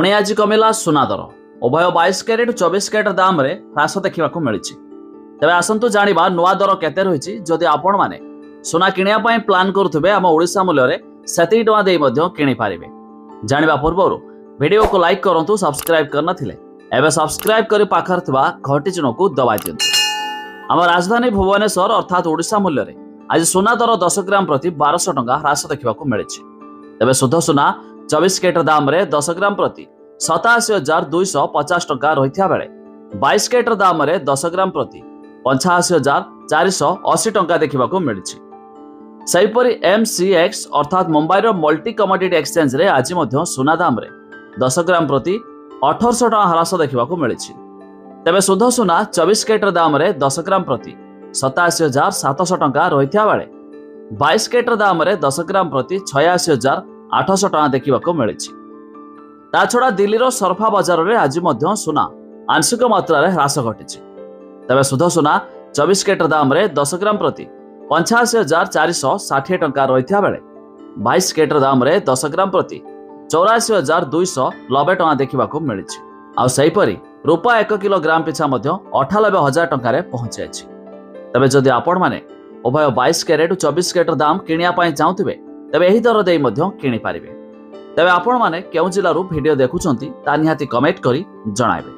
पुणी आज कमिला सुना दर उभय 22 कैरेट 24 कैरेट दाम रे ह्रास देखा मिली। तेज आसतु जाना नुआ दर केते रही। जदि आपण मैंने सुना किणा प्लान करुवे आम ओडिशा मूल्य से टଙ୍କା किणी पारे। जाना पूर्व वीडियो को लाइक करूँ, सब्सक्राइब करनथिले एबे सब्सक्राइब कर पाखर थिबा घंटी चिन्ह को दबाई दियंतु। आम राजधानी भुवनेश्वर अर्थात ओडिशा मूल्य आज सुना दर 10 ग्राम प्रति 1200 टଙ୍କା ह्रास देखा मिली। तेज शुद्ध सुना 24 कैरेट दाम रे 10 ग्राम प्रति 87,250 टଙ୍କା रही बेले 22 कैरेट दाम रे 10 ग्राम प्रति 85,480 टଙ୍କା देखा मिली। सेहीपरि MCX अर्थात मुंबईर मल्टी कमोडिटी एक्सचेंज रे आज सुना दाम रे 10 ग्राम प्रति 1800 टଙ୍କା ह्रास देखा मिली। तेबे शुद्ध सुना 24 कैरेट दाम रे 10 ग्राम प्रति 87,700 टଙ୍କା रही बेले 22 कैरेट दाम रे 10 ग्राम प्रति 86,800 टଙ୍କା देखा मिली। ता छड़ा दिल्लीर सरफा बाजार रे आज सुना आंशिक मात्रा रे ह्रास घटी। तेबे शुद्ध सुना 24 कैरेट दाम रे 10 ग्राम प्रति 85,460 टଙ୍କା रही बेले 22 कैरेट दाम रे 10 ग्राम प्रति 84,290 टଙ୍କା देखा मिली। आउ सेहीपरि रूपा 1 किलोग्राम पिछा 98,000 टଙ୍କା पहुंची जाइछि। तेबे जदि आपण माने उभय 22 कैरेट 24 कैरेट दाम किणिया चाहूथिबे तेबे एही दर देई किणी पारिबे। तेबे आपण माने केउ जिल्लारू वीडियो देखुछंती ता निहाती कमेंट करी जणाइबे।